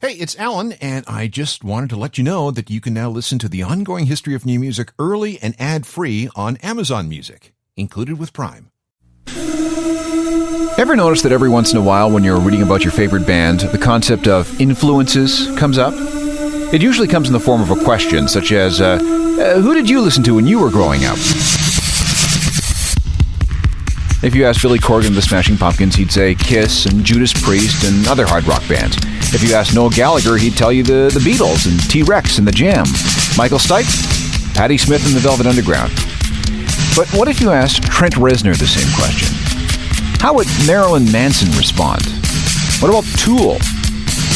Hey, it's Alan, and I just wanted to let you know that you can now listen to the ongoing history of new music early and ad-free on Amazon Music, included with Prime. Ever notice that every once in a while when you're reading about your favorite band, the concept of influences comes up? It usually comes in the form of a question, such as, who did you listen to when you were growing up? If you asked Billy Corgan of the Smashing Pumpkins, he'd say Kiss and Judas Priest and other hard rock bands. If you asked Noel Gallagher, he'd tell you the Beatles and T-Rex and the Jam. Michael Stipe, Patti Smith and the Velvet Underground. But what if you asked Trent Reznor the same question? How would Marilyn Manson respond? What about Tool?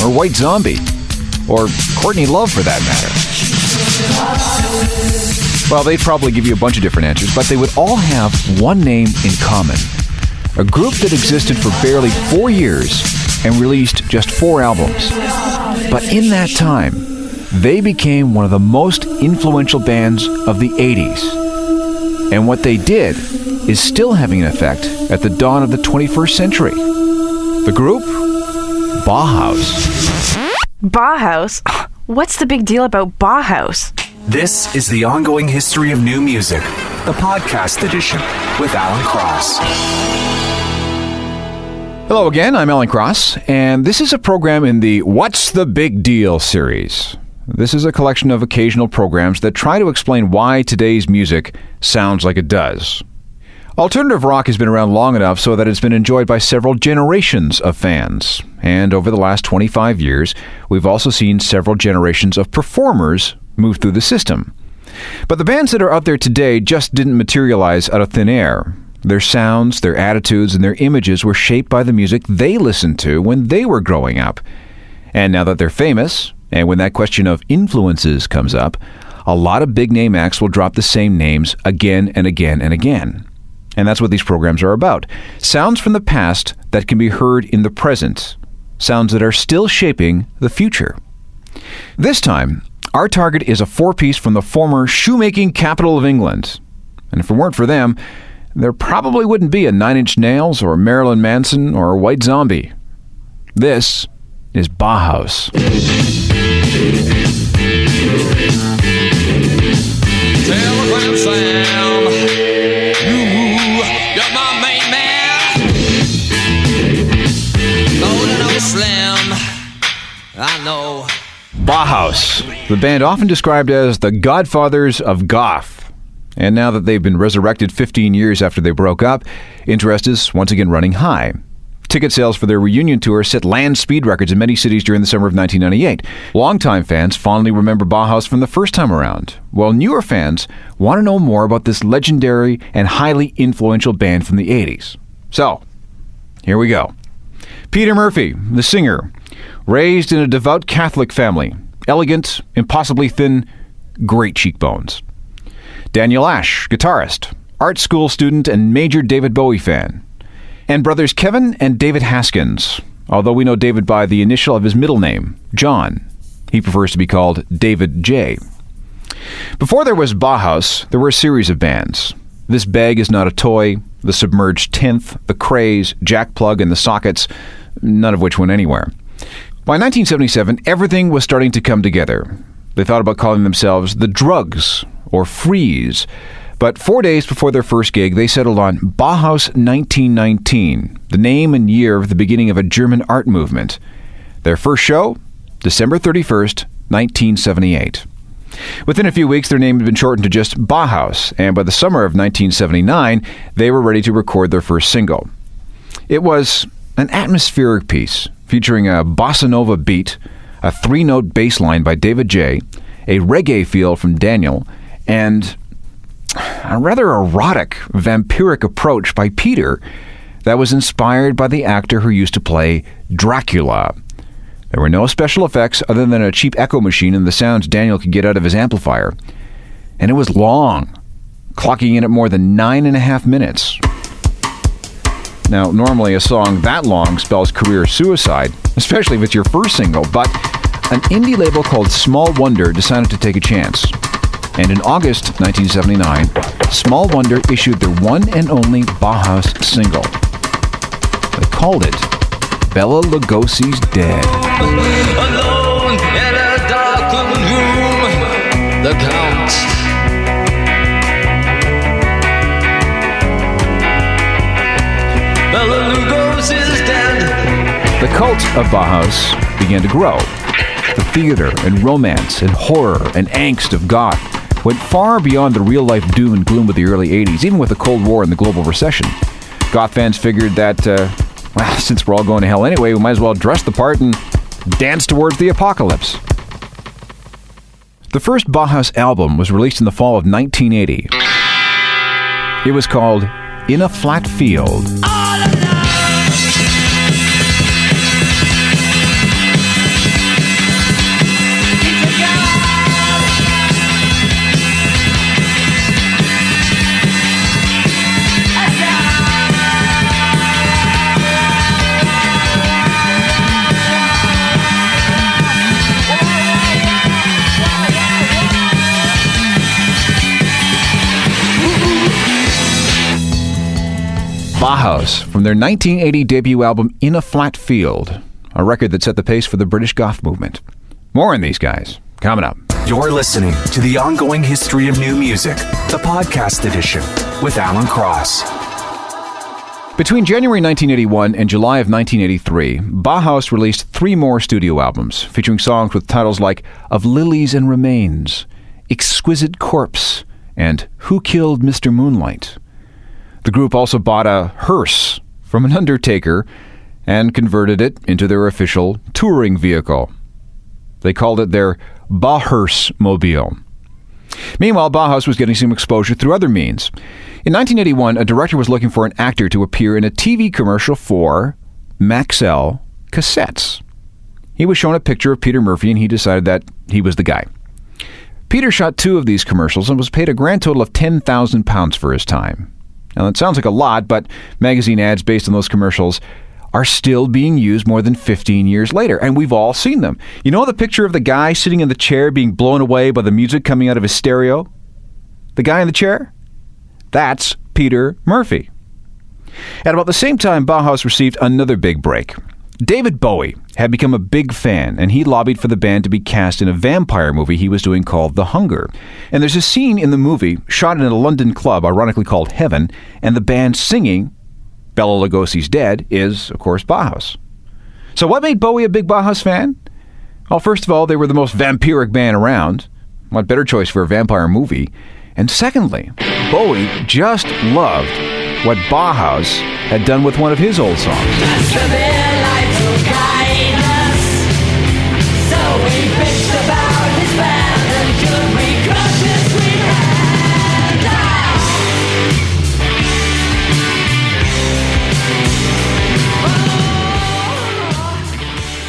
Or White Zombie? Or Courtney Love, for that matter? Well, they'd probably give you a bunch of different answers, but they would all have one name in common. A group that existed for barely 4 years and released just 4 albums. But in that time, they became one of the most influential bands of the 80s. And what they did is still having an effect at the dawn of the 21st century. The group? Bauhaus. Bauhaus? What's the big deal about Bauhaus? This is the ongoing history of new music, the podcast edition with Alan Cross. Hello again, I'm Alan Cross, and this is a program in the What's the Big Deal series. This is a collection of occasional programs that try to explain why today's music sounds like it does. Alternative rock has been around long enough so that it's been enjoyed by several generations of fans. And over the last 25 years, we've also seen several generations of performers move through the system. But the bands that are out there today just didn't materialize out of thin air. Their sounds, their attitudes, and their images were shaped by the music they listened to when they were growing up. And now that they're famous, and when that question of influences comes up, a lot of big-name acts will drop the same names again and again and again. And that's what these programs are about. Sounds from the past that can be heard in the present. Sounds that are still shaping the future. This time, our target is a 4-piece from the former shoemaking capital of England. And if it weren't for them, there probably wouldn't be a 9 Inch Nails or Marilyn Manson or White Zombie. This is Bauhaus. Telegram Sam, you're my main man. No Slim, I know. Bauhaus, the band often described as the godfathers of goth. And now that they've been resurrected 15 years after they broke up, interest is once again running high. Ticket sales for their reunion tour set land speed records in many cities during the summer of 1998. Longtime fans fondly remember Bauhaus from the first time around, while newer fans want to know more about this legendary and highly influential band from the 80s. So, here we go. Peter Murphy, the singer, raised in a devout Catholic family, elegant, impossibly thin, great cheekbones. Daniel Ash, guitarist, art school student and major David Bowie fan. And brothers Kevin and David Haskins, although we know David by the initial of his middle name, John. He prefers to be called David J. Before there was Bauhaus, there were a series of bands. This Bag Is Not a Toy, The Submerged Tenth, The Craze, Jack Plug, and The Sockets, none of which went anywhere. By 1977, everything was starting to come together. They thought about calling themselves The Drugs, or Freeze. But 4 days before their first gig, they settled on Bauhaus 1919, the name and year of the beginning of a German art movement. Their first show, December 31st, 1978. Within a few weeks, their name had been shortened to just Bauhaus, and by the summer of 1979, they were ready to record their first single. It was an atmospheric piece featuring a bossa nova beat, a 3-note bass line by David J., a reggae feel from Daniel, and a rather erotic, vampiric approach by Peter that was inspired by the actor who used to play Dracula. There were no special effects other than a cheap echo machine and the sounds Daniel could get out of his amplifier. And it was long, clocking in at more than 9.5 minutes. Now, normally a song that long spells career suicide, especially if it's your first single, but an indie label called Small Wonder decided to take a chance. And in August 1979, Small Wonder issued their one and only Bauhaus single. They called it Bela Lugosi's Dead. cult of Bauhaus began to grow. The theater and romance and horror and angst of goth went far beyond the real-life doom and gloom of the early 80s, even with the Cold War and the global recession. Goth fans figured that, since we're all going to hell anyway, we might as well dress the part and dance towards the apocalypse. The first Bauhaus album was released in the fall of 1980. It was called In a Flat Field. Bauhaus, from their 1980 debut album In a Flat Field, a record that set the pace for the British goth movement. More on these guys, coming up. You're listening to The Ongoing History of New Music, the podcast edition, with Alan Cross. Between January 1981 and July of 1983, Bauhaus released 3 more studio albums, featuring songs with titles like Of Lilies and Remains, Exquisite Corpse, and Who Killed Mr. Moonlight. The group also bought a hearse from an undertaker and converted it into their official touring vehicle. They called it their Bauhaus Mobile. Meanwhile, Bauhaus was getting some exposure through other means. In 1981, a director was looking for an actor to appear in a TV commercial for Maxell cassettes. He was shown a picture of Peter Murphy, and he decided that he was the guy. Peter shot 2 of these commercials and was paid a grand total of £10,000 for his time. Now, that sounds like a lot, but magazine ads based on those commercials are still being used more than 15 years later, and we've all seen them. You know the picture of the guy sitting in the chair being blown away by the music coming out of his stereo? The guy in the chair? That's Peter Murphy. At about the same time, Bauhaus received another big break. David Bowie had become a big fan, and he lobbied for the band to be cast in a vampire movie he was doing called The Hunger. And there's a scene in the movie shot in a London club, ironically called Heaven, and the band singing Bela Lugosi's Dead is, of course, Bauhaus. So what made Bowie a big Bauhaus fan? Well, first of all, they were the most vampiric band around. What better choice for a vampire movie? And secondly, Bowie just loved what Bauhaus had done with one of his old songs.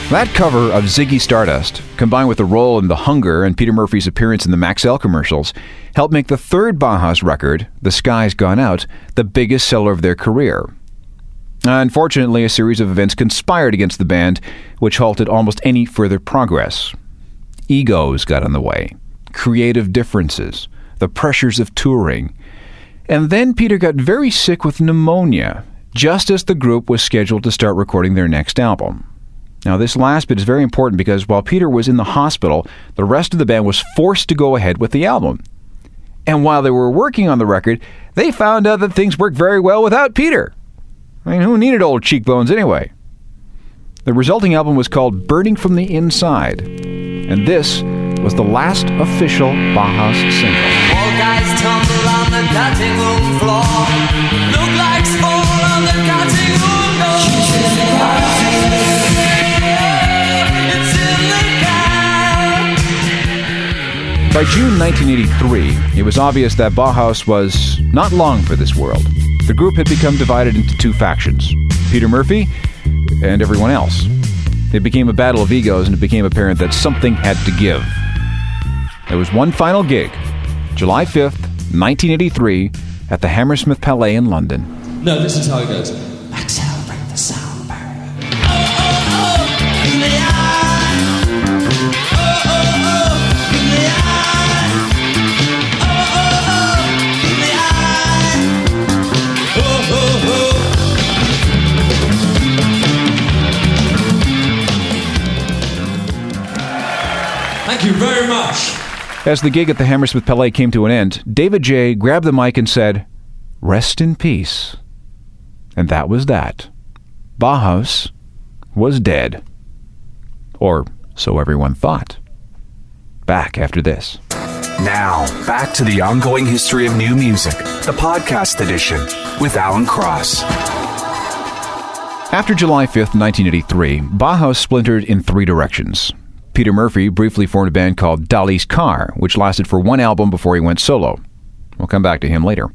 That cover of Ziggy Stardust, combined with the role in The Hunger and Peter Murphy's appearance in the Maxell commercials, helped make the third Bauhaus record, The Sky's Gone Out, the biggest seller of their career. Unfortunately, a series of events conspired against the band, which halted almost any further progress. Egos got in the way, creative differences, the pressures of touring. And then Peter got very sick with pneumonia, just as the group was scheduled to start recording their next album. Now, this last bit is very important because while Peter was in the hospital, the rest of the band was forced to go ahead with the album. And while they were working on the record, they found out that things worked very well without Peter. I mean, who needed old cheekbones anyway? The resulting album was called Burning from the Inside, and this was the last official Bauhaus single. All guys tumble on the cutting room floor. Look like small on the cutting room door. By June 1983, it was obvious that Bauhaus was not long for this world. The group had become divided into 2 factions, Peter Murphy and everyone else. It became a battle of egos, and it became apparent that something had to give. There was one final gig, July 5th, 1983, at the Hammersmith Palais in London. No, this is how it goes. Maxell, break the sound barrier. Thank you very much. As the gig at the Hammersmith Palais came to an end, David J. grabbed the mic and said, "Rest in peace." And that was that. Bauhaus was dead. Or so everyone thought. Back after this. Now, back to the ongoing history of new music, the podcast edition with Alan Cross. After July 5th, 1983, Bauhaus splintered in three directions. Peter Murphy briefly formed a band called Dali's Car, which lasted for one album before he went solo. We'll come back to him later.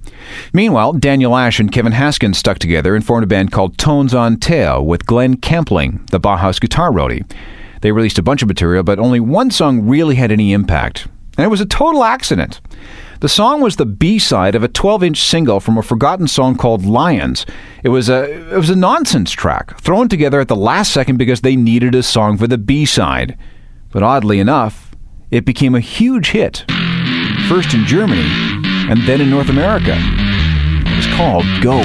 Meanwhile, Daniel Ash and Kevin Haskins stuck together and formed a band called Tones on Tail with Glenn Campling, the Bauhaus guitar roadie. They released a bunch of material, but only one song really had any impact. And it was a total accident. The song was the B-side of a 12-inch single from a forgotten song called Lions. It was a nonsense track, thrown together at the last second because they needed a song for the B-side. But oddly enough, it became a huge hit. First in Germany, and then in North America. It was called Go.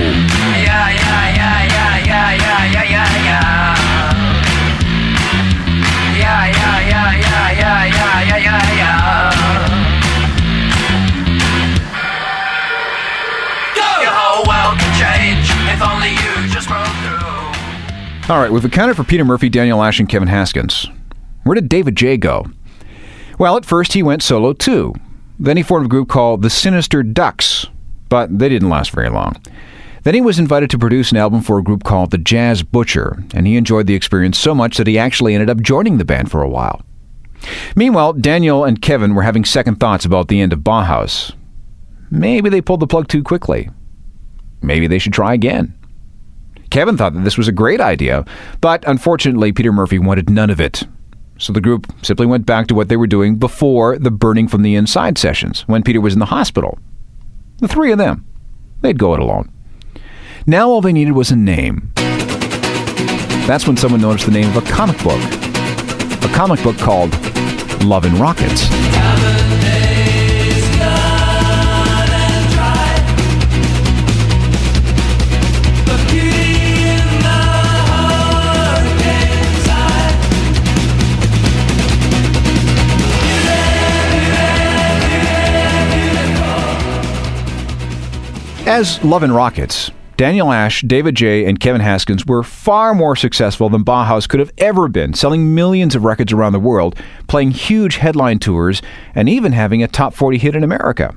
All right, we've accounted for Peter Murphy, Daniel Ash, and Kevin Haskins. Where did David J. go? Well, at first he went solo too. Then he formed a group called the Sinister Ducks, but they didn't last very long. Then he was invited to produce an album for a group called the Jazz Butcher, and he enjoyed the experience so much that he actually ended up joining the band for a while. Meanwhile, Daniel and Kevin were having second thoughts about the end of Bauhaus. Maybe they pulled the plug too quickly. Maybe they should try again. Kevin thought that this was a great idea, but unfortunately Peter Murphy wanted none of it. So the group simply went back to what they were doing before the Burning from the Inside sessions, when Peter was in the hospital. The three of them. They'd go it alone. Now all they needed was a name. That's when someone noticed the name of a comic book. A comic book called Love and Rockets. As Love and Rockets, Daniel Ash, David J., and Kevin Haskins were far more successful than Bauhaus could have ever been, selling millions of records around the world, playing huge headline tours, and even having a top 40 hit in America.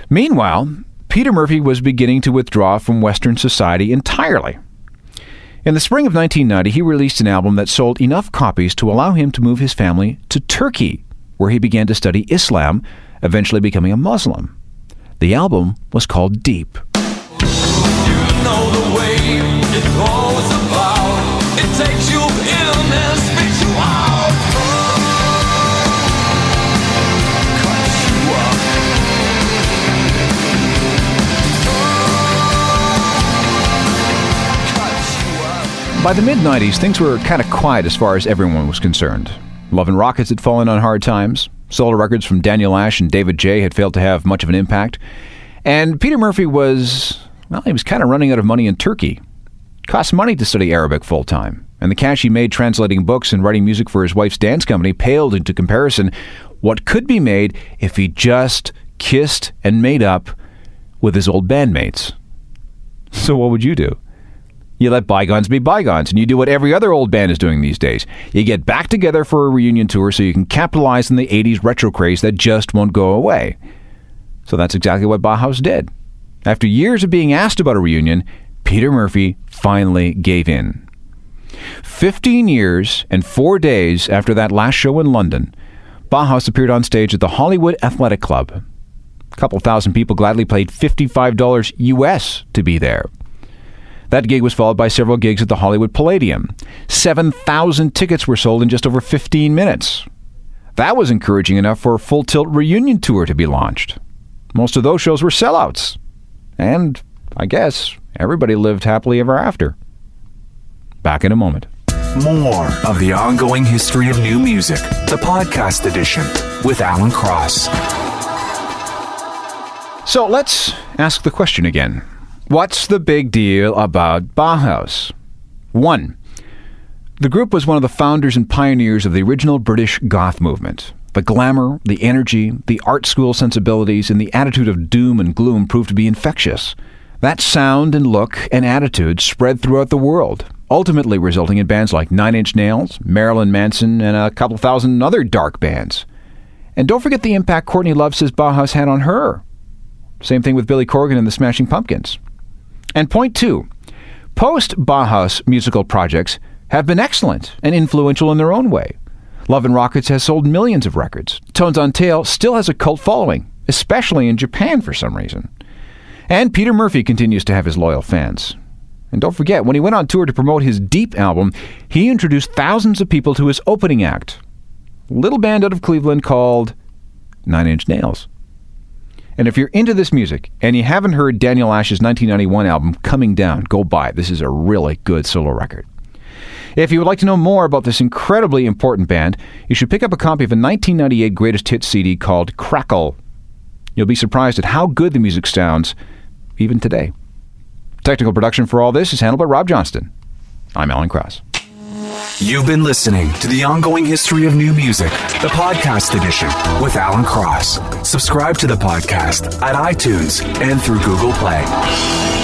Meanwhile, Peter Murphy was beginning to withdraw from Western society entirely. In the spring of 1990, he released an album that sold enough copies to allow him to move his family to Turkey, where he began to study Islam, eventually becoming a Muslim. The album was called Deep. You know the way it goes about. It takes you in and spits you out. Cuts you up. Cuts you up. By the mid-90s, things were kind of quiet as far as everyone was concerned. Love and Rockets had fallen on hard times. Solo records from Daniel Ash and David J. had failed to have much of an impact. And Peter Murphy was kind of running out of money in Turkey. It cost money to study Arabic full-time. And the cash he made translating books and writing music for his wife's dance company paled into comparison what could be made if he just kissed and made up with his old bandmates. So what would you do? You let bygones be bygones, and you do what every other old band is doing these days. You get back together for a reunion tour so you can capitalize on the 80s retro craze that just won't go away. So that's exactly what Bauhaus did. After years of being asked about a reunion, Peter Murphy finally gave in. 15 years and 4 days after that last show in London, Bauhaus appeared on stage at the Hollywood Athletic Club. A couple thousand people gladly paid $55 US to be there. That gig was followed by several gigs at the Hollywood Palladium. 7,000 tickets were sold in just over 15 minutes. That was encouraging enough for a Full Tilt reunion tour to be launched. Most of those shows were sellouts. And, I guess, everybody lived happily ever after. Back in a moment. More of the ongoing history of new music, the podcast edition with Alan Cross. So let's ask the question again. What's the big deal about Bauhaus? 1. The group was one of the founders and pioneers of the original British goth movement. The glamour, the energy, the art school sensibilities, and the attitude of doom and gloom proved to be infectious. That sound and look and attitude spread throughout the world, ultimately resulting in bands like 9 Inch Nails, Marilyn Manson, and a couple thousand other dark bands. And don't forget the impact Courtney Love says Bauhaus had on her. Same thing with Billy Corgan and the Smashing Pumpkins. And point 2, post-Bauhaus musical projects have been excellent and influential in their own way. Love and Rockets has sold millions of records. Tones on Tail still has a cult following, especially in Japan for some reason. And Peter Murphy continues to have his loyal fans. And don't forget, when he went on tour to promote his Deep album, he introduced thousands of people to his opening act, a little band out of Cleveland called 9 Inch Nails. And if you're into this music and you haven't heard Daniel Ash's 1991 album, Coming Down, go buy it. This is a really good solo record. If you would like to know more about this incredibly important band, you should pick up a copy of a 1998 Greatest Hits CD called Crackle. You'll be surprised at how good the music sounds, even today. Technical production for all this is handled by Rob Johnston. I'm Alan Cross. You've been listening to The Ongoing History of New Music, the podcast edition with Alan Cross. Subscribe to the podcast at iTunes and through Google Play.